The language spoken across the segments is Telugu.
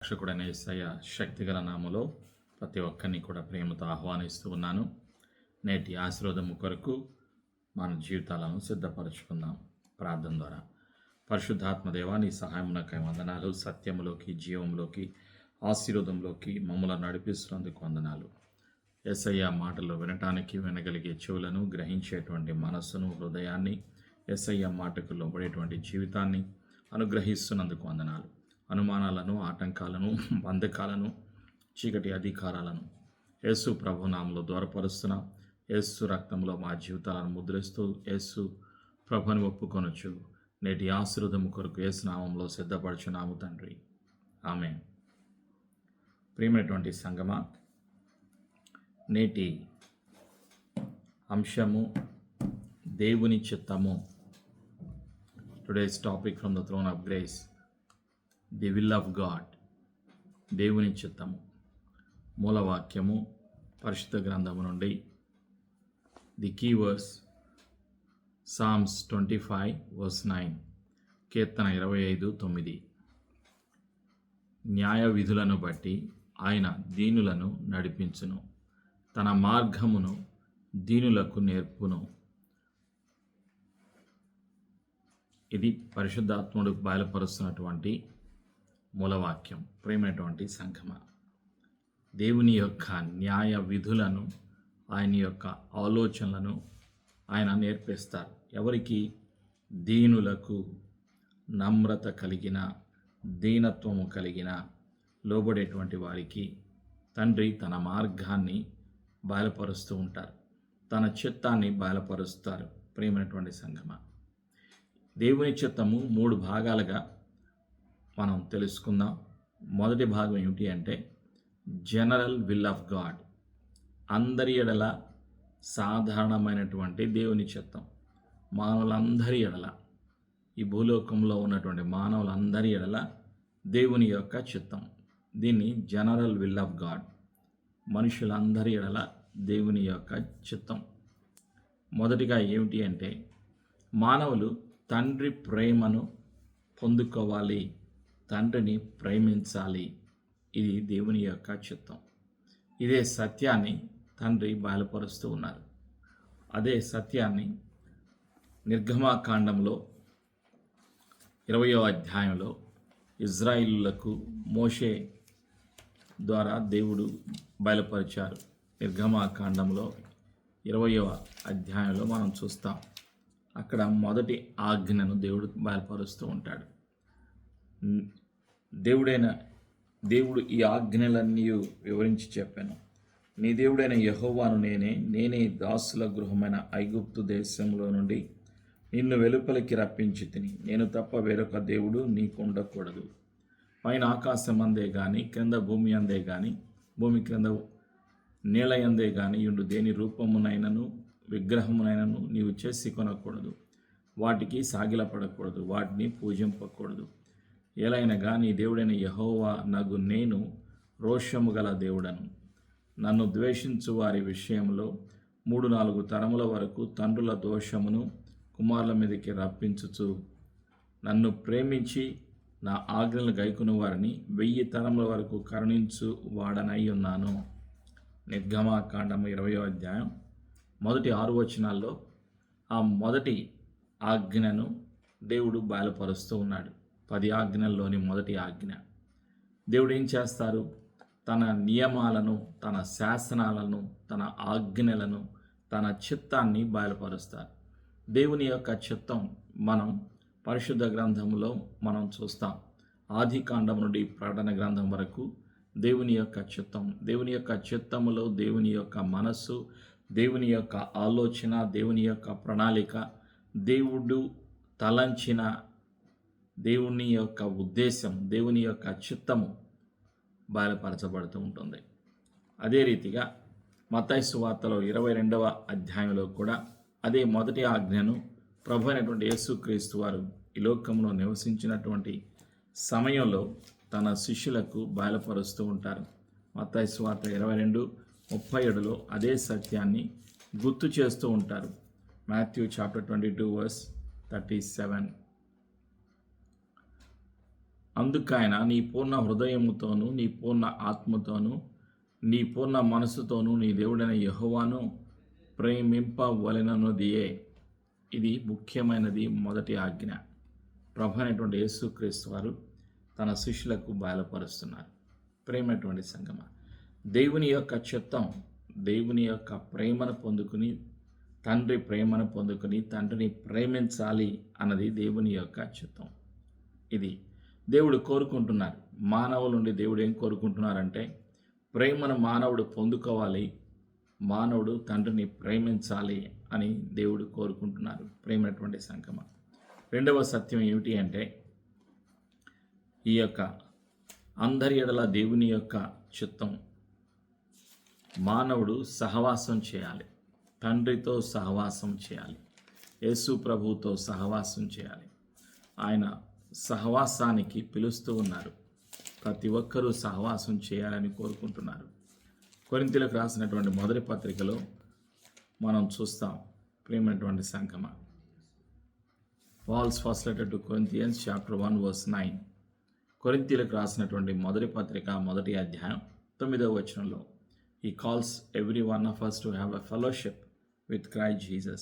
రక్షకుడైన యేసయ్య శక్తిగల నామములో ప్రతి ఒక్కరిని కూడా ప్రేమతో ఆహ్వానిస్తూ ఉన్నాను. నేటి ఆశీర్వాదము కొరకు మన జీవితాలను సిద్ధపరచుకుందాం. ప్రార్థన ద్వారా పరిశుద్ధాత్మదేవ నీ సహాయమునకై వందనాలు. సత్యములోకి, జీవంలోకి, ఆశీర్వాదంలోకి మమ్మల్ని నడిపిస్తున్నందుకు వందనాలు. యేసయ్య మాటలు వినటానికి వినగలిగే చెవులను, గ్రహించేటువంటి మనస్సును, హృదయాన్ని, యేసయ్య మాటకు లోబడేటువంటి జీవితాన్ని అనుగ్రహిస్తున్నందుకు వందనాలు. అనుమానాలను, ఆటంకాలను, బంధకాలను, చీకటి అధికారాలను యేసు ప్రభునామంలో దూరపరుస్తున్నాం. యేసు రక్తంలో మా జీవితాలను ముద్రిస్తూ యేసు ప్రభుని ఒప్పుకొనొచ్చు. నేటి ఆశీర్వాదము కొరకు యేసు నామంలో సిద్ధపరచున్నాము తండ్రి, ఆమేన్. ప్రియమైనటువంటి సంగమా, నేటి అంశము దేవుని చిత్తము. Today's topic from the throne of grace, the will of God. దేవుని చిత్తము. మూలవాక్యము పరిశుద్ధ గ్రంథము నుండి ది కీ వర్స్ సామ్స్ 25:9, కీర్తన 25:9. న్యాయ విధులను బట్టి ఆయన దీనులను నడిపించును, తన మార్గమును దీనులకు నేర్పును. ఇది పరిశుద్ధాత్ముడు బయలుపరుస్తున్నటువంటి మూలవాక్యం. ప్రేమైనటువంటి సంఘమ, దేవుని యొక్క న్యాయ విధులను, ఆయన యొక్క ఆలోచనలను ఆయన నేర్పిస్తారు. ఎవరికి? దీనులకు, నమ్రత కలిగిన, దీనత్వము కలిగిన, లోబడేటువంటి వారికి తండ్రి తన మార్గాన్ని బయలుపరుస్తూ ఉంటారు, తన చిత్తాన్ని బయలుపరుస్తారు. ప్రేమైనటువంటి సంఘమ, దేవుని చిత్తము 3 భాగాలుగా మనం తెలుసుకుందాం. మొదటి భాగం ఏమిటి అంటే జనరల్ విల్ ఆఫ్ గాడ్. అందరి ఎడల సాధారణమైనటువంటి దేవుని చిత్తం. మానవులందరి ఎడల, ఈ భూలోకంలో ఉన్నటువంటి మానవులందరి ఎడల దేవుని యొక్క చిత్తం. దీన్ని జనరల్ విల్ ఆఫ్ గాడ్. మనుషులందరి ఎడల దేవుని యొక్క చిత్తం. మొదటిగా ఏమిటి అంటే మానవులు తండ్రి ప్రేమను పొందుకోవాలి, తండ్రిని ప్రేమించాలి. ఇది దేవుని యొక్క చిత్తం. ఇదే సత్యాన్ని తండ్రి బయలుపరుస్తూ ఉన్నారు. అదే సత్యాన్ని నిర్గమాకాండంలో 20వ అధ్యాయంలో ఇజ్రాయిలులకు మోషే ద్వారా దేవుడు బయలుపరిచారు. నిర్గమాకాండంలో 20వ అధ్యాయంలో మనం చూస్తాం. అక్కడ మొదటి ఆజ్ఞను దేవుడు బయలుపరుస్తూ ఉంటాడు. దేవుడు ఈ ఆజ్ఞలన్నీ వివరించి చెప్పాను. నీ దేవుడైన యెహోవాను నేనే దాసుల గృహమైన ఐగుప్తు దేశంలో నుండి నిన్ను వెలుపలికి రప్పించి తిని, నేను తప్ప వేరొక దేవుడు నీకు ఉండకూడదు. పైన ఆకాశం అందే కానీ, క్రింద భూమి అందే కానీ, భూమి క్రింద నీళ్ళ అందే కానీ ఉండు దేని రూపమునైనను విగ్రహమునైనను నీవు చేసి కొనకూడదు. వాటికి సాగిలపడకూడదు, వాటిని పూజింపకూడదు. ఏలైనగా నీ దేవుడైన యెహోవా నగు నేను రోషము గల దేవుడను. నన్ను ద్వేషించు వారి విషయంలో 3-4 తరముల వరకు తండ్రుల దోషమును కుమారుల మీదకి రప్పించుచు, నన్ను ప్రేమించి నా ఆజ్ఞలను గైకొను వారిని 1000 తరముల వరకు కరుణించు వాడనై ఉన్నాను. నిర్గమాకాండము 20వ అధ్యాయం మొదటి 6 వచనాల్లో ఆ మొదటి ఆజ్ఞను దేవుడు బయలుపరుస్తూ ఉన్నాడు. 10 ఆజ్ఞల్లోని మొదటి ఆజ్ఞ. దేవుడు ఏం చేస్తారు? తన నియమాలను, తన శాసనాలను, తన ఆజ్ఞలను, తన చిత్తాన్ని బయలుపరుస్తారు. దేవుని యొక్క చిత్తం మనం పరిశుద్ధ గ్రంథంలో మనం చూస్తాం. ఆదికాండం నుండి ప్రకటన గ్రంథం వరకు దేవుని యొక్క చిత్తం. దేవుని యొక్క చిత్తములో దేవుని యొక్క మనస్సు, దేవుని యొక్క ఆలోచన, దేవుని యొక్క ప్రణాళిక, దేవుడు తలంచిన దేవుని యొక్క ఉద్దేశం, దేవుని యొక్క చిత్తము బయలుపరచబడుతూ ఉంటుంది. అదే రీతిగా మత్తయి సువార్తలో 22వ అధ్యాయంలో కూడా అదే మొదటి ఆజ్ఞను ప్రభు అయినటువంటి యేసుక్రీస్తు వారు ఈ లోకంలో నివసించినటువంటి సమయంలో తన శిష్యులకు బయలుపరుస్తూ ఉంటారు. మత్తయి సువార్త 22:37లో అదే సత్యాన్ని గుర్తు చేస్తూ ఉంటారు. Matthew chapter 22:37. అందుకైన నీ పూర్ణ హృదయముతోనూ నీ పూర్ణ ఆత్మతోనూ నీ పూర్ణ మనసుతోనూ నీ దేవుడైన యెహోవాను ప్రేమింపవలెనన్నదియే. ఇది ముఖ్యమైనది, మొదటి ఆజ్ఞ. ప్రభు అయినటువంటి యేసుక్రీస్తు వారు తన శిష్యులకు బయలుపరుస్తున్నారు. ప్రేమైనటువంటి సంగమ, దేవుని యొక్క చిత్తం, దేవుని యొక్క ప్రేమను పొందుకుని, తండ్రి ప్రేమను పొందుకుని తండ్రిని ప్రేమించాలి అన్నది దేవుని యొక్క చిత్తం. ఇది దేవుడు కోరుకుంటున్నారు. మానవుల నుండి దేవుడు ఏం కోరుకుంటున్నారంటే ప్రేమను మానవుడు పొందుకోవాలి, మానవుడు తండ్రిని ప్రేమించాలి అని దేవుడు కోరుకుంటున్నారు. ప్రేమైనటువంటి సంగమ, రెండవ సత్యం ఏమిటి అంటే ఈ యొక్క అందరి ఎడల దేవుని యొక్క చిత్తం, మానవుడు సహవాసం చేయాలి, తండ్రితో సహవాసం చేయాలి, యేసు ప్రభువుతో సహవాసం చేయాలి. ఆయన సహవాసానికి పిలుస్తూ ఉన్నారు. ప్రతి ఒక్కరూ సహవాసం చేయాలని కోరుకుంటున్నారు. కొరింథీయులకు రాసినటువంటి మొదటి పత్రికలో మనం చూస్తాం. ప్రేమైనటువంటి సంగమ, Paul's first letter to Corinthians chapter 1 verse 9. కొరింథీయులకు రాసినటువంటి మొదటి పత్రిక మొదటి అధ్యాయం 9వ వచనంలో He calls every one of us to have a fellowship with Christ Jesus.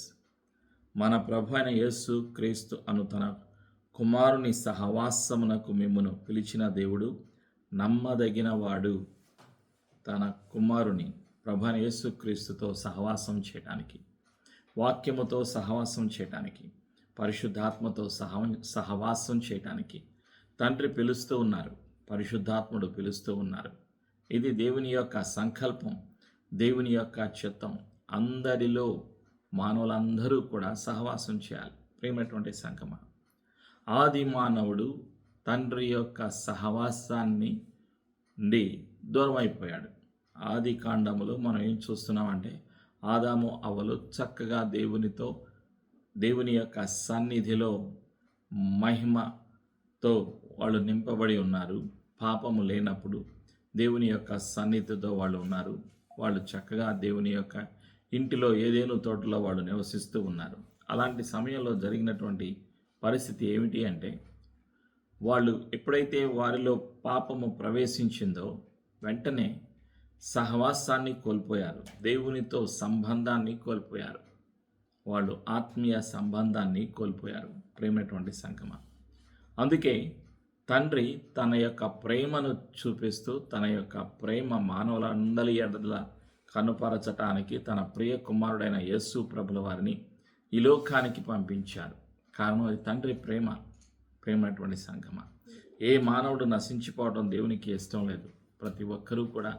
మన ప్రభు అయిన యేసు క్రీస్తు అను తన కుమారుని సహవాసమునకు మిమ్మును పిలిచిన దేవుడు నమ్మదగిన వాడు. తన కుమారుని ప్రభు అయిన యేసు క్రీస్తుతో సహవాసం చేయడానికి, వాక్యముతో సహవాసం చేయడానికి, పరిశుద్ధాత్మతో సహవాసం చేయడానికి తండ్రి పిలుస్తూ ఉన్నారు, పరిశుద్ధాత్ముడు పిలుస్తూ ఉన్నారు. ఇది దేవుని యొక్క సంకల్పం, దేవుని యొక్క చిత్తం. అందరిలో మానవులందరూ కూడా సహవాసం చేయాలి. ప్రేమైనటువంటి సంగమ, ఆది మానవుడు తండ్రి యొక్క సహవాసాన్ని నుండి దూరం అయిపోయాడు. ఆది కాండములో మనం ఏం చూస్తున్నామంటే ఆదాము అవ్వలు చక్కగా దేవుని యొక్క సన్నిధిలో మహిమతో వాళ్ళు నింపబడి ఉన్నారు. పాపము లేనప్పుడు దేవుని యొక్క సన్నిధితో వాళ్ళు ఉన్నారు. వాళ్ళు చక్కగా దేవుని యొక్క ఇంటిలో ఏదేను తోటలో వాళ్ళు నివసిస్తూ ఉన్నారు. అలాంటి సమయంలో జరిగినటువంటి పరిస్థితి ఏమిటి అంటే వాళ్ళు ఎప్పుడైతే వారిలో పాపము ప్రవేశించిందో వెంటనే సహవాసాన్ని కోల్పోయారు, దేవునితో సంబంధాన్ని కోల్పోయారు, వాళ్ళు ఆత్మీయ సంబంధాన్ని కోల్పోయారు. ప్రేమైనటువంటి సంగమ, అందుకే తండ్రి తన యొక్క ప్రేమను చూపిస్తూ తన యొక్క ప్రేమ మానవులందరి ఎడల కనుపరచటానికి తన ప్రియ కుమారుడైన యేసు ప్రభుల వారిని ఈ లోకానికి పంపించారు. కారణం అది తండ్రి ప్రేమ. ప్రేమైనటువంటి సంగమ, ఏ మానవుడు నశించిపోవడం దేవునికి ఇష్టం లేదు. ప్రతి ఒక్కరూ కూడా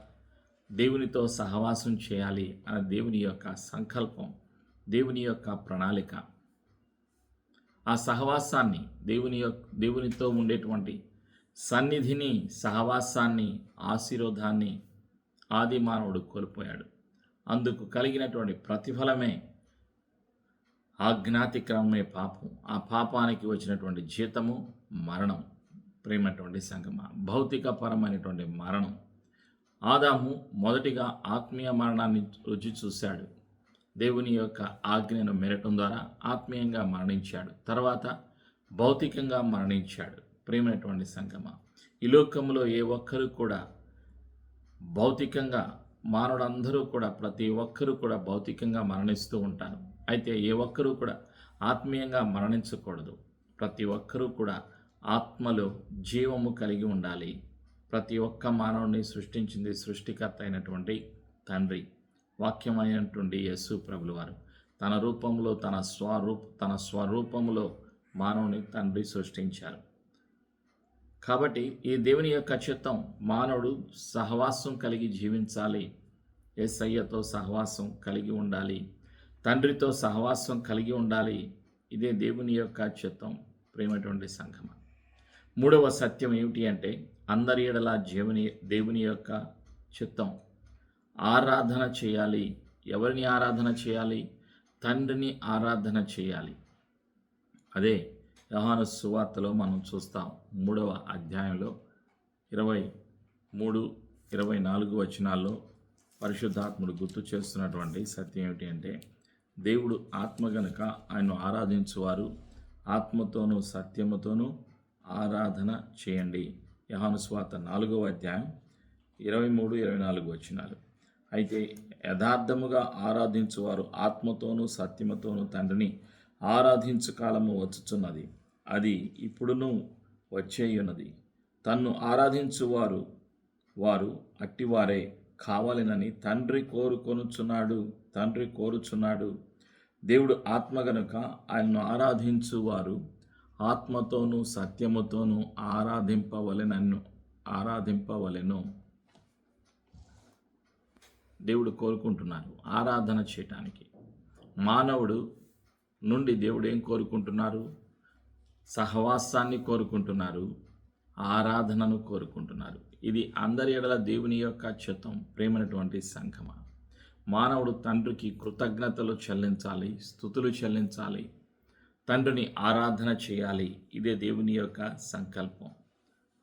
దేవునితో సహవాసం చేయాలి అనే దేవుని యొక్క సంకల్పం, దేవుని యొక్క ప్రణాళిక. ఆ సహవాసాన్ని, దేవునితో ఉండేటువంటి సన్నిధిని, సహవాసాన్ని, ఆశీర్వాదాన్ని ఆది మానవుడు కోల్పోయాడు. అందుకు కలిగినటువంటి ప్రతిఫలమే ఆజ్ఞాతిక్రమమే పాపం. ఆ పాపానికి వచ్చినటువంటి జీతము మరణం. ప్రేమైనటువంటి సంగమ, భౌతికపరమైనటువంటి మరణం. ఆదాము మొదటిగా ఆత్మీయ మరణాన్ని రుచి చూశాడు. దేవుని యొక్క ఆజ్ఞను మెరటం ద్వారా ఆత్మీయంగా మరణించాడు. తర్వాత భౌతికంగా మరణించాడు. ప్రేమైనటువంటి సంగమ, ఈ లోకంలో ఏ ఒక్కరు కూడా భౌతికంగా, మానవులందరూ కూడా ప్రతి ఒక్కరూ కూడా భౌతికంగా మరణిస్తూ ఉంటారు. అయితే ఏ ఒక్కరూ కూడా ఆత్మీయంగా మరణించకూడదు. ప్రతి ఒక్కరూ కూడా ఆత్మలో జీవము కలిగి ఉండాలి. ప్రతి ఒక్క మానవుని సృష్టించింది సృష్టికర్త అయినటువంటి తండ్రి, వాక్యమైనటువంటి యేసు ప్రభుల వారు. తన రూపంలో తన స్వరూపములో మానవుని తండ్రి సృష్టించారు. కాబట్టి ఈ దేవుని యొక్క చిత్తం, మానవుడు సహవాసం కలిగి జీవించాలి, యేసయ్యతో సహవాసం కలిగి ఉండాలి, తండ్రితో సహవాసం కలిగి ఉండాలి. ఇదే దేవుని యొక్క చిత్తం. ప్రేమైనటువంటి సంగమ, మూడవ సత్యం ఏమిటి అంటే అందరి ఎడల దేవుని యొక్క చిత్తం, ఆరాధన చేయాలి. ఎవరిని ఆరాధన చేయాలి? తండ్రిని ఆరాధన చేయాలి. అదే యోహాను సువార్తలో మనం చూస్తాం. 3వ అధ్యాయంలో 23, 24 వచనాల్లో పరిశుద్ధాత్ముడు గుర్తు చేస్తున్నటువంటి సత్యం ఏమిటి అంటే దేవుడు ఆత్మ గనుక ఆయన్ను ఆరాధించువారు ఆత్మతోనూ సత్యముతోనూ ఆరాధన చేయండి. యోహాను సువార్త 4వ అధ్యాయం 23-24 వచనాలు. అయితే యథార్థముగా ఆరాధించువారు ఆత్మతోనూ సత్యముతోనూ తండ్రిని ఆరాధించు కాలము వచ్చుచున్నది, అది ఇప్పుడును వచ్చేయున్నది. తన్ను ఆరాధించువారు వారు అట్టివారే కావాలనని తండ్రి కోరుచున్నాడు. దేవుడు ఆత్మ గనుక ఆయన్ను ఆరాధించువారు ఆత్మతోనూ సత్యముతోనూ ఆరాధింపవలెను. దేవుడు కోరుకుంటున్నారు ఆరాధన చేయటానికి. మానవుడు నుండి దేవుడు ఏం కోరుకుంటున్నారు? సహవాసాన్ని కోరుకుంటున్నారు, ఆరాధనను కోరుకుంటున్నారు. ఇది అందరి ఎడల దేవుని యొక్క చిత్తం. ప్రేమైనటువంటి సంఘమా, మానవుడు తండ్రికి కృతజ్ఞతలు చెల్లించాలి, స్తుతులు చెల్లించాలి, తండ్రిని ఆరాధన చేయాలి. ఇదే దేవుని యొక్క సంకల్పం.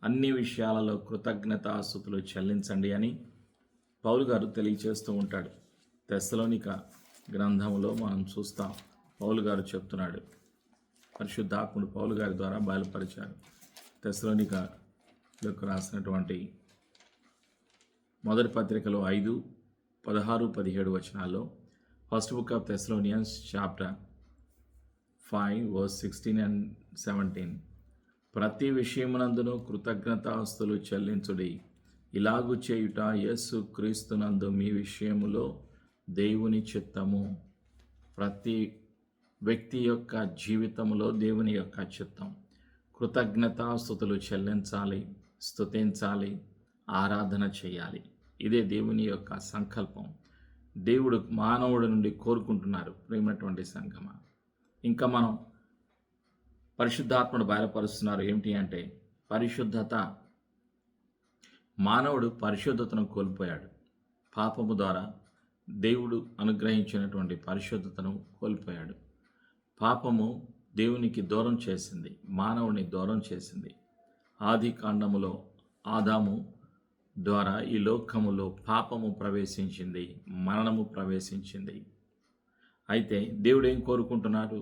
అన్ని విషయాలలో కృతజ్ఞతాస్తుతులు చెల్లించండి అని పౌలు గారు తెలియచేస్తూ ఉంటాడు. తెస్సలోనిక గ్రంథంలో మనం చూస్తాం. పౌలు గారు చెప్తున్నాడు, పరిశుద్ధాత్ముడు పౌలు గారి ద్వారా బయలుపరిచాడు. తెస్సలోనికలకు రాసినటువంటి మొదటి పత్రికలో 5:16-17 వచనాల్లో, first book of Thessalonians chapter 5:16-17, ప్రతి విషయమునందును కృతజ్ఞతాస్తుతులు చెల్లించుడి, ఇలాగు చేయుట యేసు క్రీస్తునందు మీ విషయములో దేవుని చిత్తము. ప్రతి వ్యక్తి యొక్క జీవితంలో దేవుని యొక్క చిత్తం. కృతజ్ఞతాస్తుతులు చెల్లించాలి, స్తుతించాలి, ఆరాధన చేయాలి. ఇదే దేవుని యొక్క సంకల్పం. దేవుడు మానవుడి నుండి కోరుకుంటున్నారు. ప్రేమైనటువంటి సంగమ, ఇంకా మనం పరిశుద్ధాత్మను బయలుపరుస్తున్నారు. ఏమిటి అంటే పరిశుద్ధత. మానవుడు పరిశుద్ధతను కోల్పోయాడు. పాపము ద్వారా దేవుడు అనుగ్రహించినటువంటి పరిశుద్ధతను కోల్పోయాడు. పాపము దేవునికి దూరం చేసింది, మానవుని దూరం చేసింది. ఆది కాండములో ఆదాము ద్వారా ఈ లోకములో పాపము ప్రవేశించింది, మరణము ప్రవేశించింది. అయితే దేవుడు ఏం కోరుకుంటున్నాడు?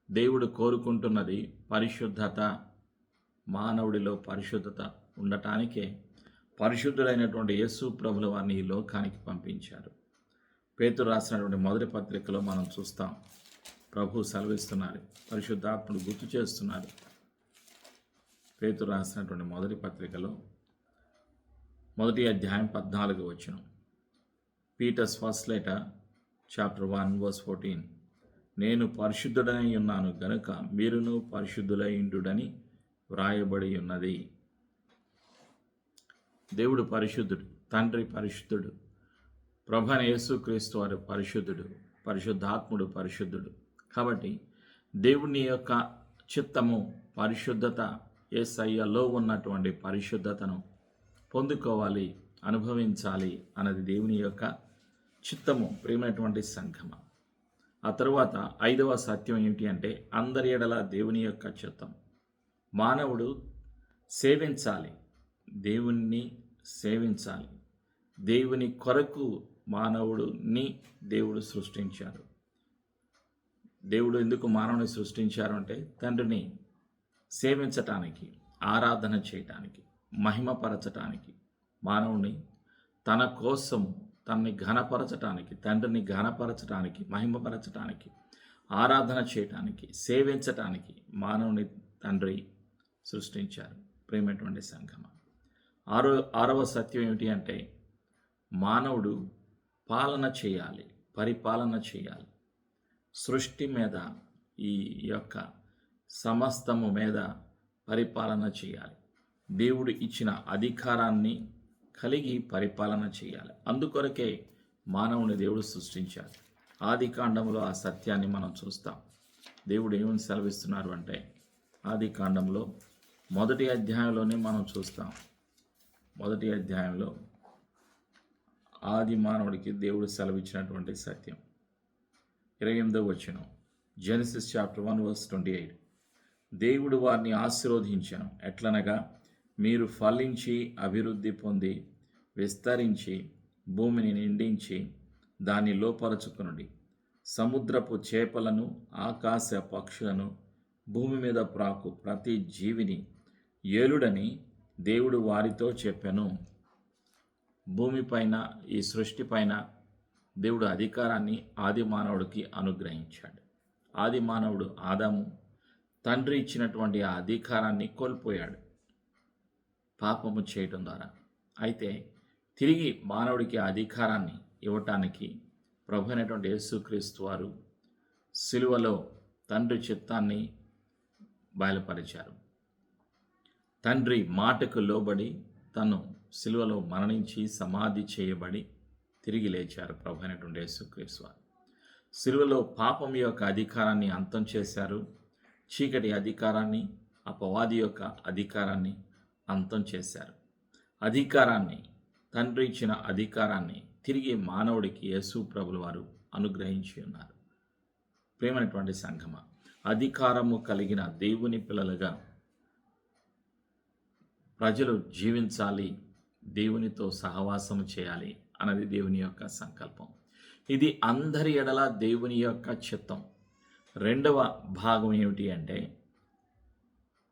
దేవుడు కోరుకుంటున్నది పరిశుద్ధత. మానవుడిలో పరిశుద్ధత ఉండటానికే పరిశుద్ధుడైనటువంటి యేసు ప్రభుల వారిని ఈ లోకానికి పంపించారు. పేతురు రాసినటువంటి మొదటి పత్రికలో మనం చూస్తాం. ప్రభు సెలవిస్తున్నారు, పరిశుద్ధాత్ముడు గుర్తు చేస్తున్నారు. పేతురు రాసినటువంటి మొదటి పత్రికలో 1వ అధ్యాయం 14వ వచనం, పీటర్స్ ఫస్ట్ లెటర్ చాప్టర్ 1:14, నేను పరిశుద్ధుడనై ఉన్నాను గనుక మీరును పరిశుద్ధులై ఉండుడని వ్రాయబడి ఉన్నది. దేవుడు పరిశుద్ధుడు, తండ్రి పరిశుద్ధుడు, ప్రభువైన యేసుక్రీస్తు వారు పరిశుద్ధుడు, పరిశుద్ధాత్ముడు పరిశుద్ధుడు. కాబట్టి దేవుని యొక్క చిత్తము పరిశుద్ధత. యేసయ్యలో ఉన్నటువంటి పరిశుద్ధతను పొందుకోవాలి, అనుభవించాలి అన్నది దేవుని యొక్క చిత్తము. ప్రియమైనటువంటి సంఘమ, ఆ తరువాత 5వ సత్యం ఏమిటి అంటే అందరి ఎడల దేవుని యొక్క చిత్తం. మానవుడు సేవించాలి, దేవుణ్ణి సేవించాలి. దేవుని కొరకు మానవుడిని దేవుడు సృష్టించారు. దేవుడు ఎందుకు మానవుని సృష్టించారు అంటే తండ్రిని సేవించటానికి, ఆరాధన చేయటానికి, మహిమపరచటానికి, మానవుని తన కోసము తనని ఘనపరచటానికి, తండ్రిని ఘనపరచటానికి, మహిమపరచటానికి, ఆరాధన చేయటానికి, సేవించటానికి మానవుని తండ్రి సృష్టించారు. ప్రేమైనటువంటి సంఘమ, ఆరవ సత్యం ఏమిటి అంటే మానవుడు పాలన చేయాలి, పరిపాలన చేయాలి. సృష్టి మీద, ఈ యొక్క సమస్తము మీద పరిపాలన చేయాలి. దేవుడు ఇచ్చిన అధికారాన్ని కలిగి పరిపాలన చేయాలి. అందుకొరకే మానవుని దేవుడు సృష్టించారు. ఆది కాండంలో ఆ సత్యాన్ని మనం చూస్తాం. దేవుడు ఏమని సెలవిస్తున్నారు అంటే ఆది కాండంలో 1వ అధ్యాయంలోనే మనం చూస్తాం. 1వ అధ్యాయంలో ఆది మానవుడికి దేవుడు సెలవిచ్చినటువంటి సత్యం 28వ వచనం, జెనసిస్ చాప్టర్ 1:28, దేవుడు వారిని ఆశీర్వదించెను, ఎట్లనగా మీరు ఫలించి అభివృద్ధి పొంది విస్తరించి భూమిని నిండించి దాన్ని లోపరచుకునుడి, సముద్రపు చేపలను, ఆకాశ పక్షులను, భూమి మీద ప్రాకు ప్రతి జీవిని ఏలుడని దేవుడు వారితో చెప్పెను. భూమిపైన, ఈ సృష్టిపైన దేవుడు అధికారాన్ని ఆది మానవుడికి అనుగ్రహించాడు. ఆది మానవుడు ఆదాము తండ్రి ఇచ్చినటువంటి ఆ అధికారాన్ని కోల్పోయాడు పాపము చేయటం ద్వారా. అయితే తిరిగి మానవుడికి ఆ అధికారాన్ని ఇవ్వటానికి ప్రభు అయినటువంటి యేసుక్రీస్తు వారు సిలువలో తండ్రి చిత్తాన్ని బయలుపరిచారు. తండ్రి మాటకు లోబడి తను సిలువలో మరణించి సమాధి చేయబడి తిరిగి లేచారు ప్రభు అయినటువంటి యేసుక్రీస్తు వారు. సిలువలో పాపం యొక్క అధికారాన్ని అంతం చేశారు. చీకటి అధికారాన్ని, అపవాది యొక్క అధికారాన్ని అంతం చేశారు. అధికారాన్ని, తండ్రి ఇచ్చిన అధికారాన్ని తిరిగి మానవుడికి యేసు ప్రభుల వారు అనుగ్రహించి ఉన్నారు. ప్రేమైనటువంటి సంఘమ, అధికారము కలిగిన దేవుని పిల్లలుగా ప్రజలు జీవించాలి, దేవునితో సహవాసం చేయాలి అన్నది దేవుని యొక్క సంకల్పం. ఇది అందరి ఎడల దేవుని యొక్క చిత్తం. రెండవ భాగం ఏమిటి అంటే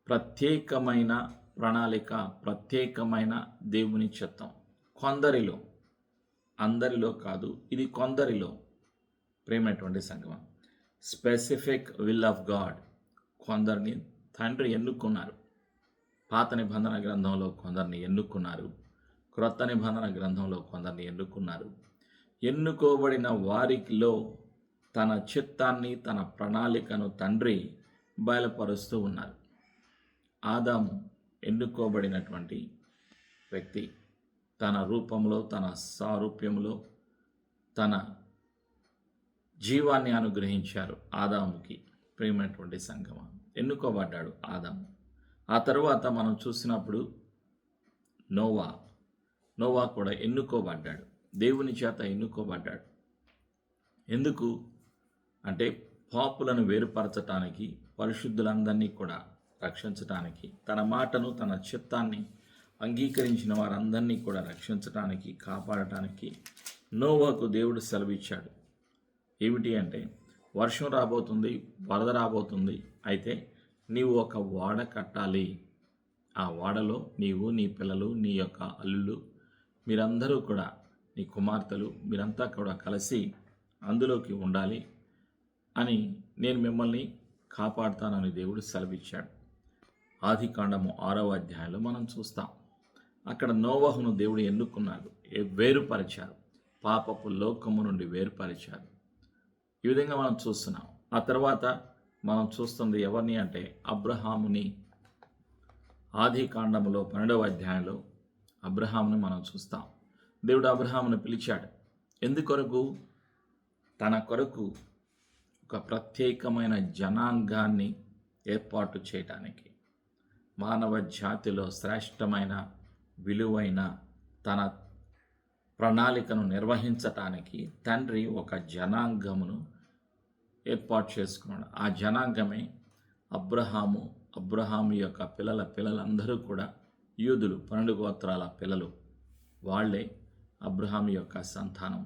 ప్రత్యేకమైన ప్రణాళిక, ప్రత్యేకమైన దేవుని చిత్తం. కొందరిలో, అందరిలో కాదు, ఇది కొందరిలో. ప్రేమైనటువంటి సంగమం, స్పెసిఫిక్ విల్ ఆఫ్ గాడ్. కొందరిని తండ్రి ఎన్నుకున్నారు. పాత నిబంధన గ్రంథంలో కొందరిని ఎన్నుకున్నారు, క్రొత్త నిబంధన గ్రంథంలో కొందరిని ఎన్నుకున్నారు. ఎన్నుకోబడిన వారిలో తన చిత్తాన్ని, తన ప్రణాళికను తండ్రి బయలుపరుస్తూ ఉన్నారు. ఆదాము ఎన్నుకోబడినటువంటి వ్యక్తి. తన రూపంలో, తన సారూప్యంలో తన జీవాన్ని అనుగ్రహించారు ఆదాముకి. ప్రేమైనటువంటి సంగమ, ఎన్నుకోబడ్డాడు ఆదాము. ఆ తరువాత మనం చూసినప్పుడు నోవా కూడా ఎన్నుకోబడ్డాడు, దేవుని చేత ఎన్నుకోబడ్డాడు. ఎందుకు అంటే పాపులను వేరుపరచటానికి, పరిశుద్ధులందరినీ కూడా రక్షించటానికి, తన మాటను, తన చిత్తాన్ని అంగీకరించిన వారందరినీ కూడా రక్షించటానికి, కాపాడటానికి నోవాకు దేవుడు సెలవిచ్చాడు. ఏమిటి అంటే వర్షం రాబోతుంది, వరద రాబోతుంది, అయితే నీవు ఒక ఓడ కట్టాలి. ఆ ఓడలో నీవు, నీ పిల్లలు, నీ యొక్క అల్లులు, మీరందరూ కూడా, నీ కుమార్తెలు, మీరంతా కూడా కలిసి అందులోకి ఉండాలి అని నేను మిమ్మల్ని కాపాడుతానని దేవుడు సెలవిచ్చాడు. ఆదికాండము 6వ అధ్యాయంలో మనం చూస్తాం. అక్కడ నోవహును దేవుడు ఎన్నుకున్నాడు, వేరుపరిచారు, పాపపు లోకము నుండి వేరుపరిచారు. ఈ విధంగా మనం చూస్తున్నాం. ఆ తర్వాత మనం చూస్తుంది ఎవరిని అంటే అబ్రహాముని. ఆదికాండములో 12వ అధ్యాయంలో అబ్రహాముని మనం చూస్తాం. దేవుడు అబ్రహామును పిలిచాడు. ఎందుకొరకు? తన కొరకు ఒక ప్రత్యేకమైన జనాంగాన్ని ఏర్పాటు చేయటానికి, మానవ జాతిలో శ్రేష్టమైన, విలువైన తన ప్రణాళికను నిర్వహించటానికి తండ్రి ఒక జనాంగమును ఏర్పాటు చేసుకున్నాడు. ఆ జనాంగమే అబ్రహాము యొక్క పిల్లలందరూ కూడా యూదులు, 12 గోత్రాల పిల్లలు. వాళ్ళే అబ్రహాము యొక్క సంతానం.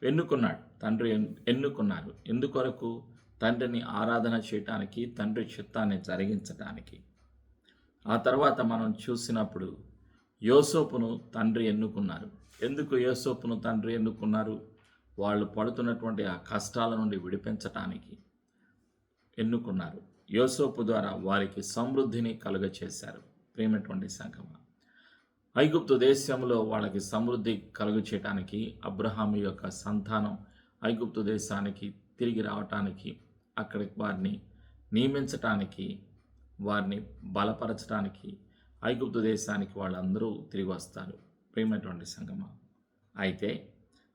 ఎన్నుకున్నాడు, తండ్రి ఎన్నుకున్నారు. ఎందుకొరకు? తండ్రిని ఆరాధన చేయటానికి, తండ్రి చిత్తాన్ని జరిగించటానికి. ఆ తర్వాత మనం చూసినప్పుడు యోసేపును తండ్రి ఎన్నుకున్నారు. ఎందుకు యోసేపును తండ్రి ఎన్నుకున్నారు? వాళ్ళు పడుతున్నటువంటి ఆ కష్టాల నుండి విడిపించటానికి ఎన్నుకున్నారు. యోసేపు ద్వారా వారికి సమృద్ధిని కలుగచేశారు. ప్రేమటువంటి సంగమ, ఐగుప్తు దేశంలో వాళ్ళకి సమృద్ధి కలుగు చేయటానికి అబ్రహాము యొక్క సంతానం ఐగుప్తు దేశానికి తిరిగి రావటానికి, అక్కడికి వారిని నియమించటానికి, వారిని బలపరచడానికి ఐగుప్తు దేశానికి వాళ్ళందరూ తిరిగి వస్తారు. ప్రేమటువంటి సంగమ, అయితే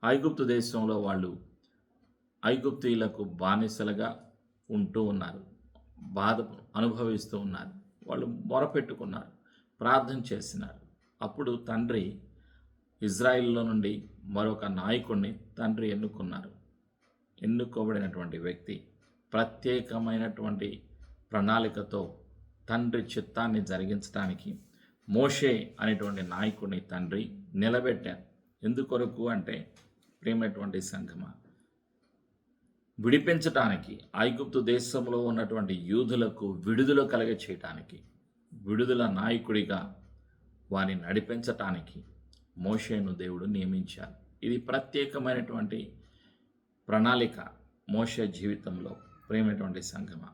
ఐగుప్తు దేశంలో వాళ్ళు ఐగుప్తీయులకు బానిసలుగా ఉంటూ ఉన్నారు, బాధ అనుభవిస్తూ ఉన్నారు. వాళ్ళు మొరపెట్టుకున్నారు, ప్రార్థన చేసినారు. అప్పుడు తండ్రి ఇజ్రాయిల్లో నుండి మరొక నాయకుడిని తండ్రి ఎన్నుకున్నారు. ఎన్నుకోబడినటువంటి వ్యక్తి ప్రత్యేకమైనటువంటి ప్రణాళికతో తండ్రి చిత్తాన్ని జరిగించడానికి మోషే అనేటువంటి నాయకుడిని తండ్రి నిలబెట్టారు. ఎందుకొరకు అంటే ప్రేమటువంటి సంఘమా, విడిపించటానికి, ఐగుప్తు దేశంలో ఉన్నటువంటి యూదులకు విడుదల కలిగ చేయటానికి, విడుదల నాయకుడిగా వారిని నడిపించటానికి మోషేను దేవుడు నియమించారు. ఇది ప్రత్యేకమైనటువంటి ప్రణాళిక మోషే జీవితంలో. ప్రేమైనటువంటి సంగమా,